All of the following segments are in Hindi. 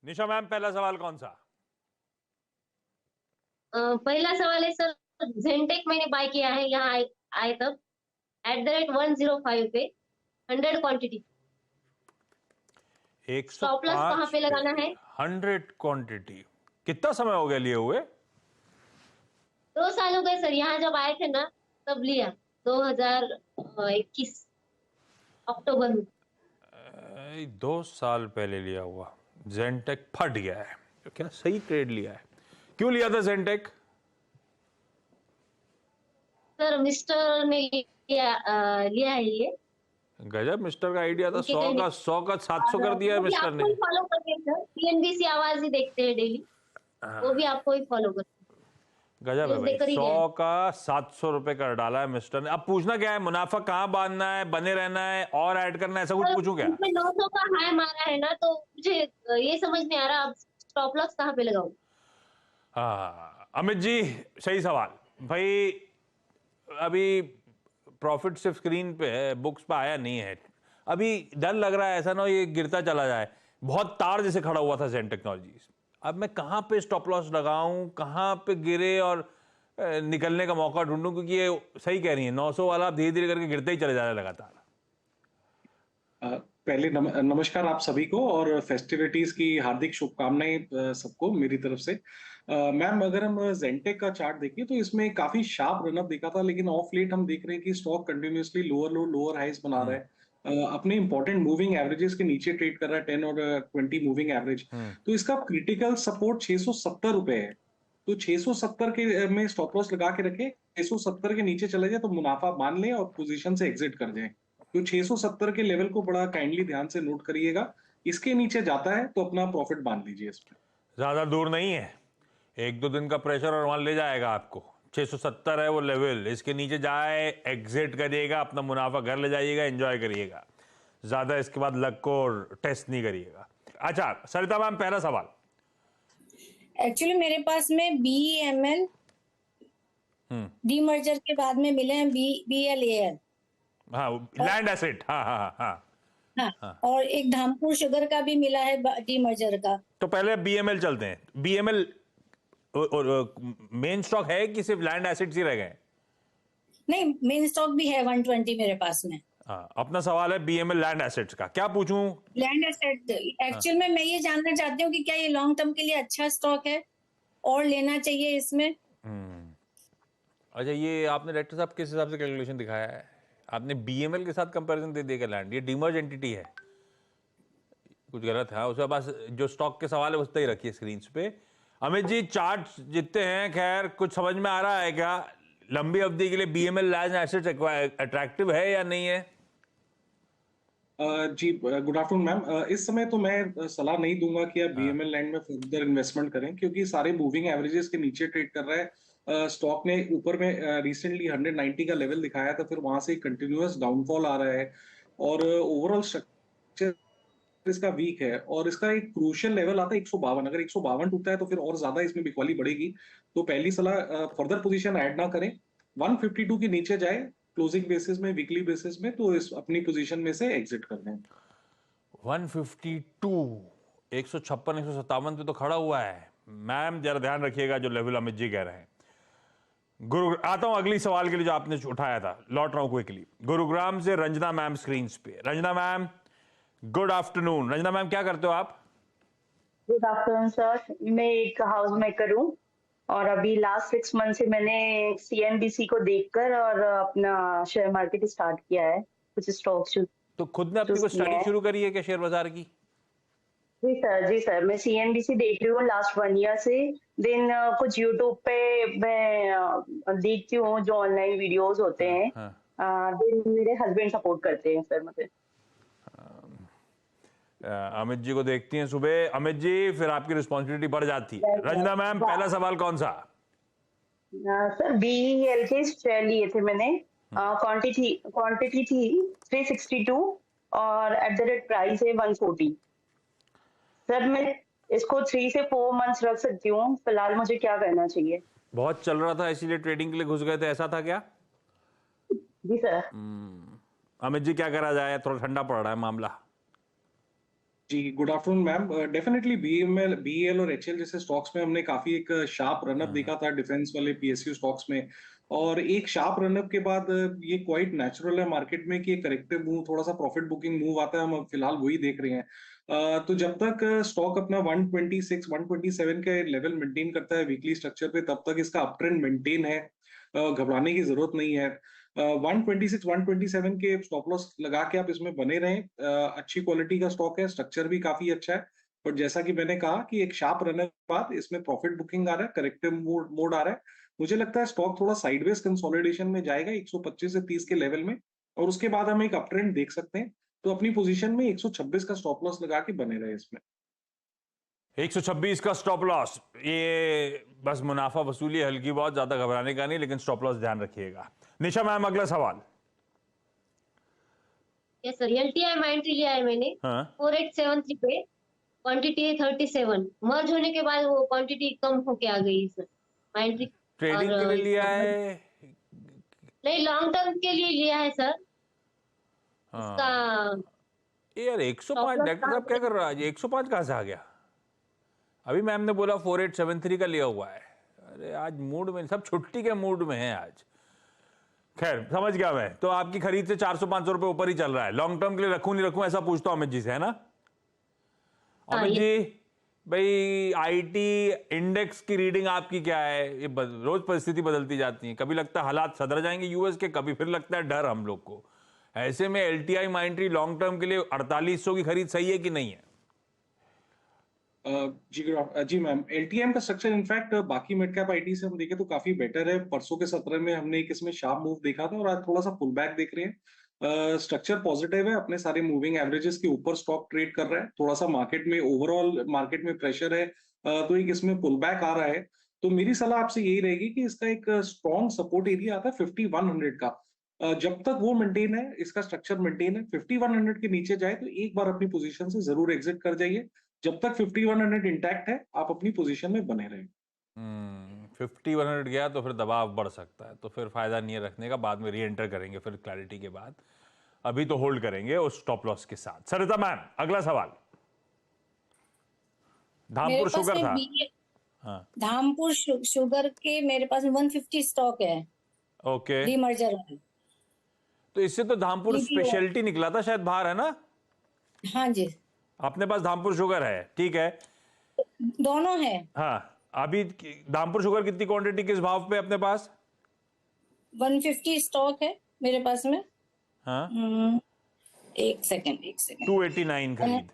निशा मैम, पहला सवाल कौन सा? पहला सवाल है सर। जेनटेक मैंने बाय किया है यहाँ आए तब @105 पे 100 क्वांटिटी। स्टॉप लॉस 105 कहाँ पे पे लगाना है? 100 क्वांटिटी। कितना समय हो गया लिए हुए? 2 साल हो गए सर, यहाँ जब आए थे ना तब लिया 2021 अक्टूबर में। 2 साल पहले लिया हुआ। जेनटेक फट गया है तो क्या सही ट्रेड लिया है? क्यों लिया था जेनटेक? सर मिस्टर ने लिया है ये। गजब, मिस्टर का आइडिया था। उनके 100 कहने का 100 का 700 कर दिया है वो भी मिस्टर आपको ने। ही फॉलो करते हैं सर, पीएनबीसी आवाज ही देखते हैं डेली। वो भी आपको ही फॉलो करते गजब है हैं, भाई। देकर ही 100 गए। का 700 रुपए कर डाला है मिस्टर ने। अब पूछना क्या है? मुनाफा कहाँ बांधना है, बने रहना है और ऐड करना है, ऐसा कुछ सर पूछूं क्या? उसमें 900 का हाई मारा है ना, तो मुझे ये समझ नहीं आ रहा अब स्टॉप लॉस कहाँ पे लगाऊं। हाँ अमित जी, सही सवाल भाई। अभी प्रॉफिट सिर्फ स्क्रीन पे है, बुक्स पे आया नहीं है। अभी डर लग रहा है ऐसा ना हो ये गिरता चला जाए। बहुत तार जैसे खड़ा हुआ था ज़ेन टेक्नोलॉजीज। अब मैं कहाँ पे स्टॉप लॉस लगाऊं, कहाँ पे गिरे और निकलने का मौका ढूंढूं, क्योंकि ये सही कह रही है 900 वाला धीरे धीरे करके गिरते ही चले जा रहा है लगातार। पहले नमस्कार आप सभी को और फेस्टिविटीज की हार्दिक शुभकामनाएं सबको मेरी तरफ से। मैम, अगर हम जेंटेक का चार्ट देखें तो इसमें काफी शार्प रनअप दिखा था, लेकिन ऑफ लेट हम देख रहे हैं कि stock continuously lower low lower highs बना रहा है। अपने इंपॉर्टेंट मूविंग एवरेजेस के नीचे ट्रेड कर रहा है, 10 और 20 मूविंग एवरेज। तो इसका क्रिटिकल सपोर्ट 670 रुपए है। तो 670 के में स्टॉप लॉस लगा के रखे, 670 के नीचे चले जाए तो मुनाफा मान लें और पोजीशन से एग्जिट कर जाए। तो 670 के लेवल को बड़ा काइंडली ध्यान से नोट करिएगा। इसके नीचे जाता है तो अपना प्रॉफिट बांध लीजिए इसमें। ज़्यादा दूर नहीं है, 1-2 दिन का प्रेशर और वहां ले जाएगा आपको। 670 है वो लेवल, इसके नीचे जाए एग्जिट करिएगा, अपना मुनाफा घर ले जाइएगा, एंजॉय करिएगा। ज़्यादा इसके बाद लक को टेस्ट नहीं करिएगा। अच्छा सरिता मैम, पहला सवाल। एक्चुअली मेरे पास में BEML डीमर्जर के बाद में मिले हैं BLAL। हाँ, लैंड एसेट। हाँ हाँ हाँ हाँ, हाँ। और एक धामपुर शुगर का भी मिला है डीमर्जर का। तो पहले BML चलते हैं। BML मेन स्टॉक है कि सिर्फ लैंड एसेट्स ही रह गए? नहीं, मेन स्टॉक भी है 120 मेरे पास में। हाँ, अपना सवाल है BML लैंड एसेट्स का। क्या पूछूं? लैंड एसेट एक्चुअल में मैं ये जानना चाहती हूँ कि क्या ये लॉन्ग टर्म के लिए अच्छा स्टॉक है और लेना चाहिए इसमें। अच्छा, ये आपने डायरेक्टर साहब किस हिसाब से कैलकुलेशन दिखाया है? आपने BML के साथ कंपैरिजन दे दिया लैंड? ये डीमर्ज एंटिटी है, कुछ गलत है। उसके पास जो स्टॉक के सवाल है उतना ही रखिए स्क्रीन पे। अमित जी, चार्ट जितने हैं, खैर कुछ समझ में आ रहा है क्या? लंबी अवधि के लिए BML लैंड एसेट्स अट्रैक्टिव है या नहीं है? जी गुड आफ्टरनून मैम। इस समय तो मैं सलाह नहीं दूंगा कि आप BML लैंड में फर्दर इन्वेस्टमेंट करें, क्योंकि सारे मूविंग एवरेजेस के नीचे ट्रेड कर रहा है। स्टॉक ने ऊपर में रिसेंटली 190 का लेवल दिखाया था, फिर वहां से कंटिन्यूअस डाउनफॉल आ रहा है और ओवरऑल स्ट्रक्चर इसका वीक है। और इसका एक क्रूशियल लेवल आता है 152। अगर 152 टूटता है तो फिर और ज्यादा इसमें बिकवाली बढ़ेगी। तो पहली सलाह, फर्दर पोजीशन ऐड ना करें। 152 के नीचे जाए क्लोजिंग बेसिस में, वीकली बेसिस में, तो इस अपनी पोजीशन में से एग्जिट कर दें। 152, 156, 157 पे तो खड़ा हुआ है। मैम जरा ध्यान रखिएगा जो लेवल अमित जी कह रहे हैं। आता हूं अगली सवाल के लिए जो आपने उठाया था, लौट रहा हूं क्विकली। गुरुग्राम से रंजना मैम स्क्रीन पे। Ranjana ma'am, good afternoon. Ranjana ma'am, क्या करते हो आप? गुड आफ्टरनून सर, मैं एक हाउस मेकर हूँ और अभी लास्ट 6 मंथ से मैंने CNBC को देखकर और अपना शेयर मार्केट स्टार्ट किया है, कुछ स्टॉक तो खुद ने अपनी कोई स्टडी शुरू करी है क्या शेयर बाजार की? जी सर, मैं CNBC देख रही हूँ लास्ट 1 ईयर से। देन कुछ यूट्यूब पे मैं देखती हूँ जो ऑनलाइन वीडियोस होते हैं। देन मेरे हस्बैंड सपोर्ट करते हैं सर मुझे। अमित जी को देखती हैं सुबह। अमित जी, फिर आपकी रिस्पॉन्सिबिलिटी बढ़ जाती है। रंजना मैम, पहला सवाल कौन सा? सर BEL के शेयर लिए थे मैंने। क्वांटिटी थी 362 और एट द रेट प्राइस है 140। सर मैं इसको 3 से 4 मंथ्स रख सकती हूँ, फिलहाल मुझे क्या करना चाहिए? बहुत चल रहा था इसीलिए ट्रेडिंग के लिए घुस गए थे, ऐसा था क्या? जी सर। अमित जी, क्या करा जाए? थोड़ा ठंडा पड़ रहा है मामला। जी, good afternoon ma'am. Definitely BEL और एचएल जैसे स्टॉक्स में हमने काफी एक शार्प रनअप देखा था डिफेंस वाले पीएसयू स्टॉक्स में। और एक शार्प रनअप के बाद ये क्वाइट नेचुरल है मार्केट में कि एक करेक्टिव मूव, थोड़ा सा प्रॉफिट बुकिंग मूव आता है। हम अब फिलहाल वही देख रहे हैं। तो जब तक स्टॉक अपना 126 127 के लेवल मेंटेन करता है वीकली स्ट्रक्चर पे, तब तक इसका अप ट्रेंड मेंटेन है। घबराने की जरूरत नहीं है। 126 127 के स्टॉप लॉस लगा के आप इसमें बने रहें। अच्छी क्वालिटी का स्टॉक है, स्ट्रक्चर भी काफी अच्छा है। और जैसा कि मैंने कहा कि एक शार्प रनर के बाद इसमें प्रॉफिट बुकिंग आ रहा है, करेक्टिव मोड आ रहा है। मुझे लगता है स्टॉक थोड़ा साइडवेज कंसोलिडेशन में जाएगा 125 से 30 के लेवल में, और उसके बाद हम एक अप ट्रेंड देख सकते हैं। तो अपनी पोजीशन में 126 का स्टॉप लॉस लगा के बने रहे इसमें। 126 का स्टॉप लॉस, ये बस मुनाफा वसूली है हल्की बहुत, ज्यादा घबराने का नहीं, लेकिन स्टॉप लॉस ध्यान रखिएगा। निशा मैम, अगला सवाल। यस सर, एलटीआई में एंट्री लिया है मैंने हाँ 4873 पे। क्वांटिटी है 37। मर्ज होने के बाद वो क्वांटिटी कम होके आ गई सर। एंट्री ट्रेडिंग के लिए लिया है? नहीं, लॉन्ग टर्म के लिए लिया है सर। इसका हाँ ये यार 105 डॉक्टर साहब क्या कर रहा है? 105 कहां से आ गया? अभी मैम ने बोला 4873 का लिया हुआ है। अरे आज मूड में सब छुट्टी के मूड में है आज। खैर समझ गया मैं। तो आपकी खरीद से 400-500 रुपए ऊपर ही चल रहा है। लॉन्ग टर्म के लिए रखूं नहीं रखूं ऐसा पूछता हूं अमित जी से, है ना? अमित जी भाई, आईटी इंडेक्स की रीडिंग आपकी क्या है? ये रोज परिस्थिति बदलती जाती है। कभी लगता है हालात सधर जाएंगे यूएस के, कभी फिर लगता है डर हम लोग को। ऐसे में एलटीआई माइंट्री लॉन्ग टर्म के लिए 4800 की खरीद सही है कि नहीं है? जी मैम, एलटीएम का स्ट्रक्चर इनफैक्ट बाकी मिड कैप आईटी से हम देखें तो काफी बेटर है। परसों के 17 में हमने एक इसमें शार्प मूव देखा था, और आज थोड़ा सा पुल बैक देख रहे हैं। स्ट्रक्चर पॉजिटिव है, अपने सारे मूविंग एवरेजेस के ऊपर स्टॉक ट्रेड कर रहा है। थोड़ा सा मार्केट में ओवरऑल मार्केट में प्रेशर है, तो एक इसमें पुल बैक आ रहा है। तो मेरी सलाह आपसे यही रहेगी कि इसका एक स्ट्रॉन्ग सपोर्ट एरिया आता है 5100 का। जब तक वो मेंटेन है, इसका स्ट्रक्चर मेंटेन है, 5100 के नीचे जाए तो एक बार अपनी पोजीशन से जरूर एग्जिट कर जाइए। जब तक 5100 इंटैक्ट है, आप अपनी पोजीशन में बने रहें। 5100 गया तो फिर दबाव बढ़ सकता है, तो फिर फायदा नहीं है रखने का। बाद में री एंटर करेंगे फिर क्लैरिटी के बाद। अभी तो होल्ड करेंगे उस स्टॉप लॉस के साथ। सरिता मैम, अगला सवाल। धामपुर शुगर था। हाँ धामपुर शुगर के मेरे पास 150 स्टॉक है, ओके। डीमर्जर है। तो इससे तो धामपुर स्पेशलिटी निकला था शायद बाहर, है ना? हाँ जी, अपने पास धामपुर शुगर है, ठीक है। दोनों है। हाँ अभी धामपुर शुगर कितनी क्वांटिटी किस भाव पे अपने पास? 150 स्टॉक है मेरे पास में। हाँ एक सेकंड 289 खरीद।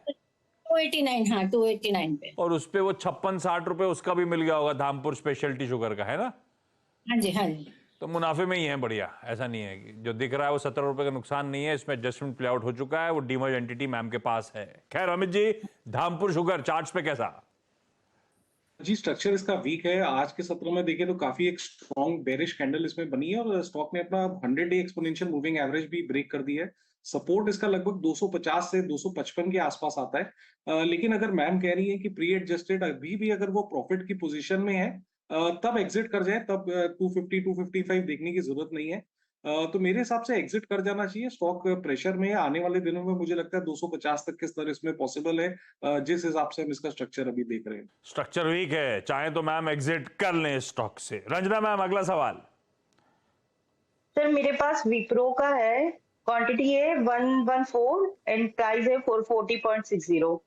289, हाँ 289 पे। और उस पे वो 56-60 रुपए उसका भी मिल गया होगा, धामपुर स्पेशलिटी शुगर का, है ना? हाँ जी हाँ जी। तो मुनाफे में ही है, बढ़िया। ऐसा नहीं है कि जो दिख रहा है वो 17 रुपए का नुकसान नहीं है। इसमें एडजस्टमेंट प्ले आउट हो चुका है, वो डीमर्ज एंटिटी मैम के पास है। खैर अमित जी, धामपुर शुगर चार्ट्स पे कैसा? जी, स्ट्रक्चर इसका वीक है। आज के सत्र में देखें तो काफी एक स्ट्रॉन्ग बेरिश कैंडल इसमें बनी है, और स्टॉक ने अपना 100 डे एक्सपोनेंशियल मूविंग एवरेज भी ब्रेक कर दी है। सपोर्ट इसका लगभग 250 से 255 के आसपास आता है। लेकिन अगर मैम कह रही है कि प्री एडजस्टेड अभी भी अगर वो प्रॉफिट की पोजीशन में है, तब एग्जिट कर जाए, तब 250 255 देखने की जरूरत नहीं है। तो मेरे हिसाब से एग्जिट कर जाना चाहिए। स्टॉक प्रेशर में है, आने वाले दिनों में मुझे लगता है 250 तक के स्तर इसमें पॉसिबल है, जिस हिसाब से हम इसका स्ट्रक्चर अभी देख रहे हैं। स्ट्रक्चर वीक है, चाहे तो मैम एग्जिट कर लें स्टॉक से। रंजना मैम, अगला सवाल। सर मेरे पास विप्रो का है, क्वांटिटी है 114 एंड प्राइस है 440.60।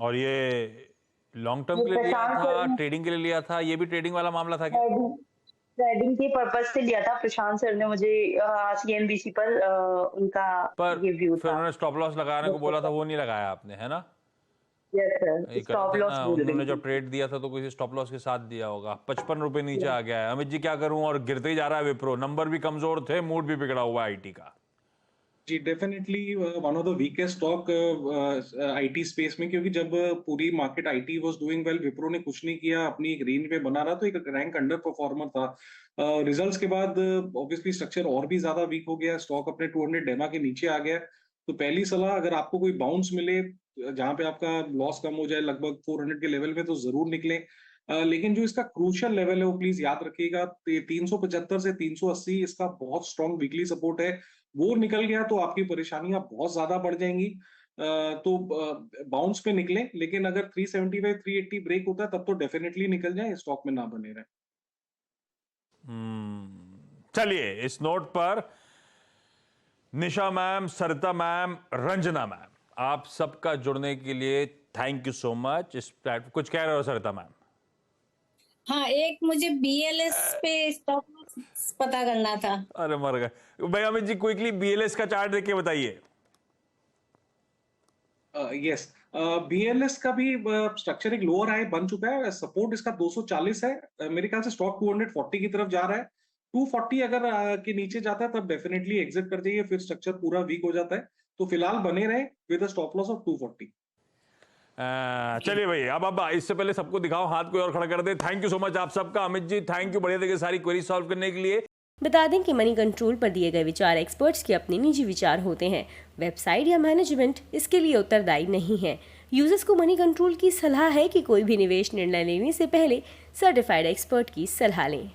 और ये लॉन्ग टर्म के लिए लिया था, ट्रेडिंग के लिए लिया था? ये भी ट्रेडिंग वाला मामला था क्या? ट्रेडिंग के पर्पज से लिया था। प्रशांत सर ने मुझे सीएनबीसी पर उनका ये व्यू फिर था। उन्होंने स्टॉप लॉस लगाने को बोला था, वो नहीं लगाया आपने, है ना? यस सर, स्टॉप लॉस उन्होंने जब ट्रेड दिया था तो किसी स्टॉप लॉस के साथ दिया होगा। 55 रुपए नीचे आ गया है। अमित जी क्या करूं, और गिरते ही जा रहा है विप्रो। नंबर भी कमजोर थे, मूड भी बिगड़ा हुआ है आईटी का। जी, definitely one of the weakest stock IT space में, क्योंकि जब पूरी market IT was doing well, Wipro ने कुछ नहीं किया, अपनी एक रेंज में बना रहा, तो एक रैंक अंडर परफॉर्मर था। रिजल्ट्स के बाद ऑब्वियसली स्ट्रक्चर और भी ज्यादा वीक हो गया, स्टॉक अपने 200 डेमा के नीचे आ गया। तो पहली सलाह, अगर आपको कोई बाउंस मिले जहां पे आपका लॉस कम हो जाए लगभग 400 के लेवल में, तो जरूर निकले। लेकिन जो इसका क्रूशियल लेवल है वो प्लीज याद रखिएगा, 375 से 380 इसका बहुत स्ट्रॉन्ग वीकली सपोर्ट है। वो निकल गया तो आपकी परेशानियां बहुत ज्यादा बढ़ जाएंगी। तो बाउंस पे निकले, लेकिन अगर 375 380 ब्रेक होता है तब तो डेफिनेटली निकल जाए, स्टॉक में ना बने रहे। चलिए, इस नोट पर निशा मैम, सरिता मैम, रंजना मैम, आप सबका जुड़ने के लिए थैंक यू सो मच। इस प्लेटफॉर्म कुछ कह रहे हो सरिता मैम? हाँ, एक मुझे BLS पे स्टॉक पता करना था। अरे मर गए भाई। अमित जी क्विकली BLS का चार्ट देख के बताइए। यस, BLS का भी स्ट्रक्चर एक लोअर हाई बन चुका है, सपोर्ट इसका 240 है। मेरे ख्याल से स्टॉक 240 की तरफ जा रहा है। 240 अगर के नीचे जाता है तब डेफिनेटली एग्जिट कर जाइए, फिर स्ट्रक्चर पूरा वीक हो जाता है। तो फिलहाल बने रहे with a stop loss of 240। चलिए भाई, अब इससे पहले सबको दिखाओ, हाथ कोई और खड़ा कर दे। थैंक यू सो मच आप सबका। अमित जी थैंक यू, बढ़िया तरीके से सारी क्वेरी सॉल्व करने के लिए। बता दें कि मनी कंट्रोल पर दिए गए विचार एक्सपर्ट्स के अपने निजी विचार होते हैं। वेबसाइट या मैनेजमेंट इसके लिए उत्तरदायी नहीं है। यूजर्स को मनी कंट्रोल की सलाह है कि कोई भी निवेश निर्णय लेने से पहले सर्टिफाइड एक्सपर्ट की सलाह लें।